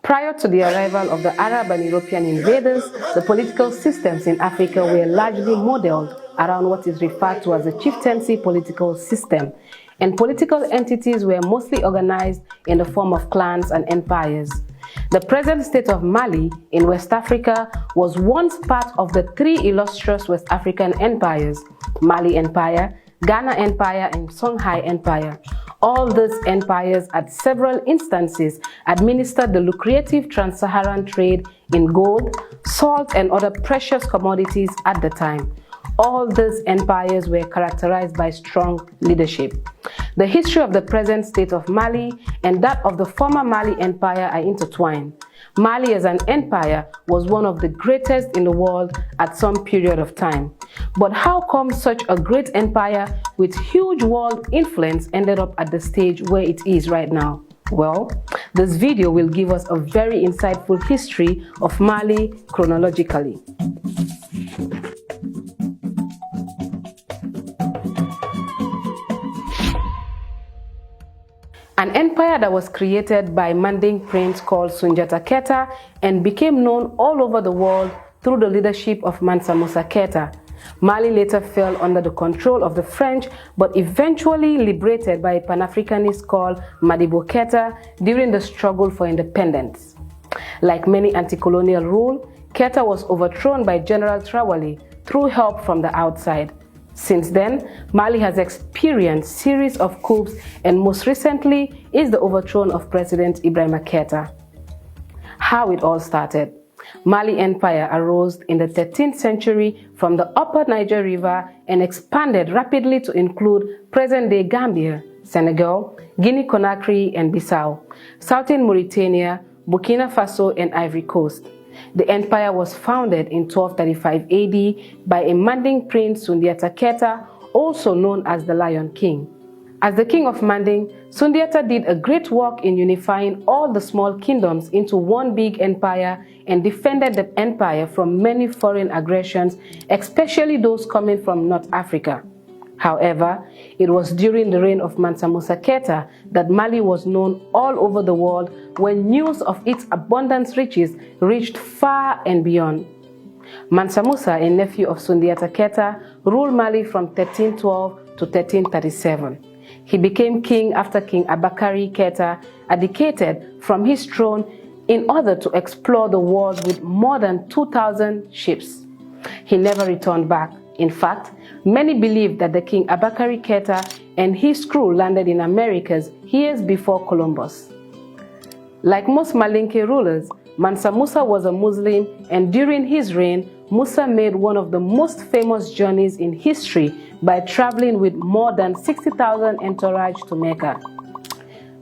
Prior to the arrival of the Arab and European invaders, the political systems in Africa were largely modeled around what is referred to as a chieftaincy political system, and political entities were mostly organized in the form of clans and empires. The present state of Mali in West Africa was once part of the three illustrious West African empires: Mali Empire, Ghana Empire, and Songhai Empire. All these empires at several instances administered the lucrative trans-Saharan trade in gold, salt, and other precious commodities at the time. All these empires were characterized by strong leadership. The history of the present state of Mali and that of the former Mali Empire are intertwined. Mali as an empire was one of the greatest in the world at some period of time. But how come such a great empire with huge world influence ended up at the stage where it is right now? Well, this video will give us a very insightful history of Mali chronologically. An empire that was created by Manding prince called Soundiata Keita and became known all over the world through the leadership of Mansa Musa Keita. Mali later fell under the control of the French, but eventually liberated by a Pan-Africanist called Modibo Keita during the struggle for independence. Like many anti-colonial rule, Keita was overthrown by General Traoré through help from the outside. Since then, Mali has experienced a series of coups, and most recently is the overthrow of President Ibrahima Keita. How it all started. Mali Empire arose in the 13th century from the upper Niger River and expanded rapidly to include present-day Gambia, Senegal, Guinea-Conakry, and Bissau, southern Mauritania, Burkina Faso, and Ivory Coast. The empire was founded in 1235 AD by a Manding prince Soundiata Keita, also known as the Lion King. As the king of Manding, Soundiata did a great work in unifying all the small kingdoms into one big empire and defended the empire from many foreign aggressions, especially those coming from North Africa. However, it was during the reign of Mansa Musa Keita that Mali was known all over the world when news of its abundant riches reached far and beyond. Mansa Musa, a nephew of Soundiata Keita, ruled Mali from 1312 to 1337. He became king after King Abakari Keita abdicated from his throne in order to explore the world with more than 2,000 ships. He never returned back. In fact, many believe that the King Abakari Keita and his crew landed in Americas years before Columbus. Like most Malinke rulers, Mansa Musa was a Muslim, and during his reign, Musa made one of the most famous journeys in history by traveling with more than 60,000 entourage to Mecca.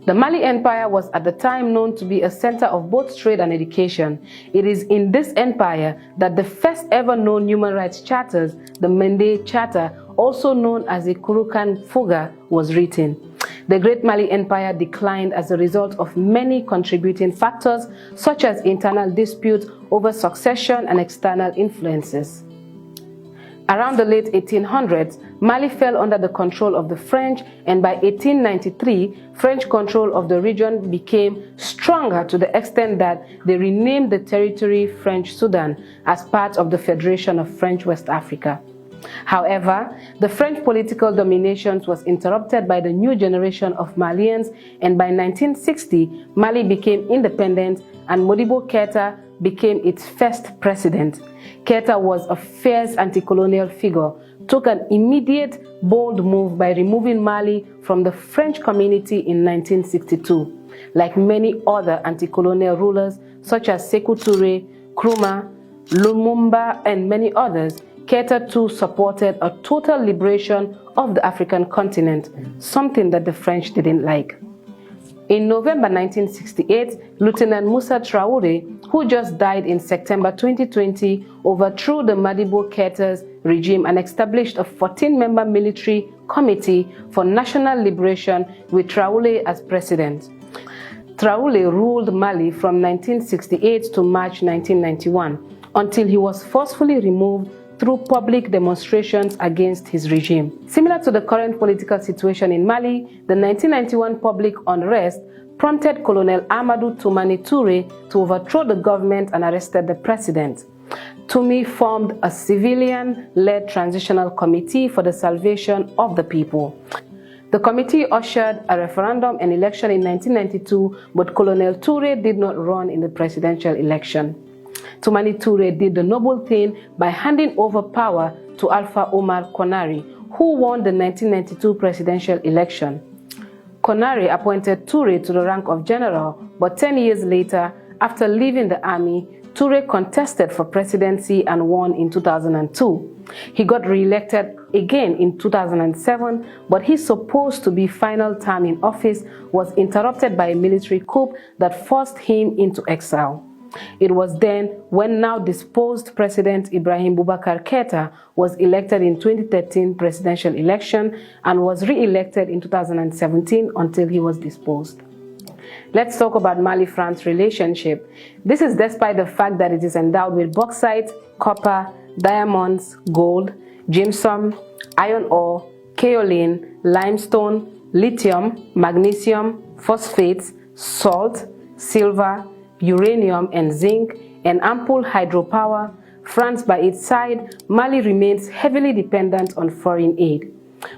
The Mali Empire was at the time known to be a center of both trade and education. It is in this empire that the first ever known human rights charters, the Mende Charter, also known as the Kurukan Fuga, was written. The Great Mali Empire declined as a result of many contributing factors, such as internal disputes over succession and external influences. Around the late 1800s, Mali fell under the control of the French, and by 1893, French control of the region became stronger to the extent that they renamed the territory French Sudan as part of the Federation of French West Africa. However, the French political domination was interrupted by the new generation of Malians, and by 1960, Mali became independent and Modibo Keita became its first president. Keita was a fierce anti-colonial figure, took an immediate, bold move by removing Mali from the French community in 1962. Like many other anti-colonial rulers such as Sékou Touré, Nkrumah, Lumumba, and many others, Keita too supported a total liberation of the African continent, something that the French didn't like. In November 1968, Lieutenant Moussa Traoré, who just died in September 2020, overthrew the Modibo Keita's regime and established a 14-member military committee for national liberation with Traoré as president. Traoré ruled Mali from 1968 to March 1991, until he was forcefully removed through public demonstrations against his regime. Similar to the current political situation in Mali, the 1991 public unrest prompted Colonel Amadou Toumani Touré to overthrow the government and arrested the president. Toumani formed a civilian-led transitional committee for the salvation of the people. The committee ushered a referendum and election in 1992, but Colonel Touré did not run in the presidential election. Toumani Touré did the noble thing by handing over power to Alpha Omar Konaré, who won the 1992 presidential election. Konaré appointed Touré to the rank of general, but 10 years later, after leaving the army, Touré contested for presidency and won in 2002. He got re-elected again in 2007, but his supposed to be final term in office was interrupted by a military coup that forced him into exile. It was then when now disposed President Ibrahim Boubacar Keïta was elected in 2013 presidential election and was re-elected in 2017 until he was disposed. Let's talk about Mali-France relationship. This is despite the fact that it is endowed with bauxite, copper, diamonds, gold, gypsum, iron ore, kaolin, limestone, lithium, magnesium, phosphates, salt, silver, uranium and zinc, and ample hydropower. France, by its side, Mali remains heavily dependent on foreign aid.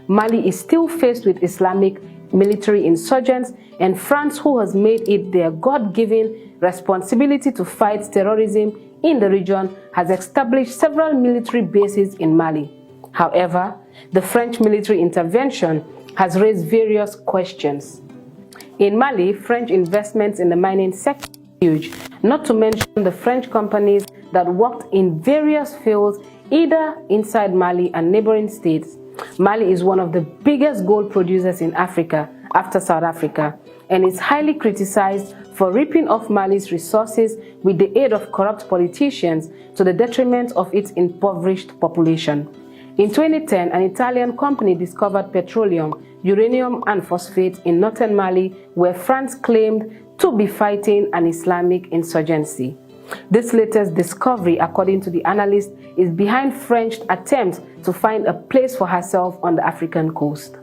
Mali is still faced with Islamic military insurgents, and France, who has made it their God-given responsibility to fight terrorism in the region, has established several military bases in Mali. However, the French military intervention has raised various questions. In Mali, French investments in the mining sector are huge, not to mention the French companies that worked in various fields either inside Mali and neighboring states. Mali is one of the biggest gold producers in Africa after South Africa, and is highly criticized for ripping off Mali's resources with the aid of corrupt politicians to the detriment of its impoverished population. In 2010, an Italian company discovered petroleum, uranium and phosphate in northern Mali, where France claimed to be fighting an Islamic insurgency. This latest discovery, according to the analyst, is behind French attempts to find a place for herself on the African coast.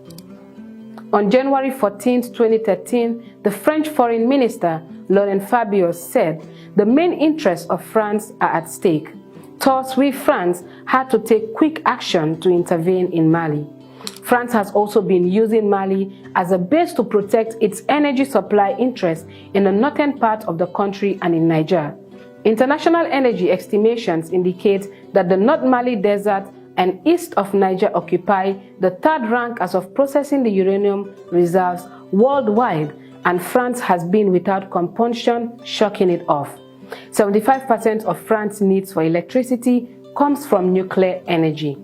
On January 14, 2013, the French Foreign Minister, Laurent Fabius, said the main interests of France are at stake. Thus, France had to take quick action to intervene in Mali. France has also been using Mali as a base to protect its energy supply interests in the northern part of the country and in Niger. International energy estimations indicate that the North Mali Desert and east of Niger occupy the third rank as of processing the uranium reserves worldwide, and France has been without compunction shocking it off. 75% of France's needs for electricity comes from nuclear energy.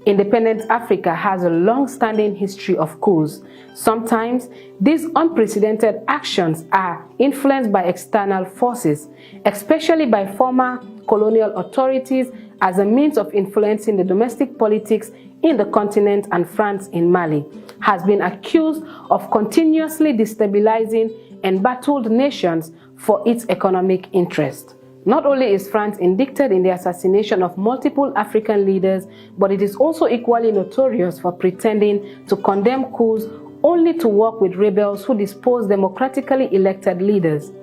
Independent Africa has a long-standing history of coups. Sometimes, these unprecedented actions are influenced by external forces, especially by former colonial authorities, as a means of influencing the domestic politics in the continent, and France in Mali has been accused of continuously destabilizing embattled nations for its economic interest. Not only is France indicted in the assassination of multiple African leaders, but it is also equally notorious for pretending to condemn coups only to work with rebels who depose democratically elected leaders.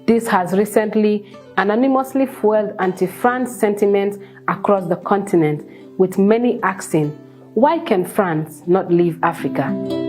This has recently anonymously fueled anti-France sentiments across the continent, with many asking, why can France not leave Africa?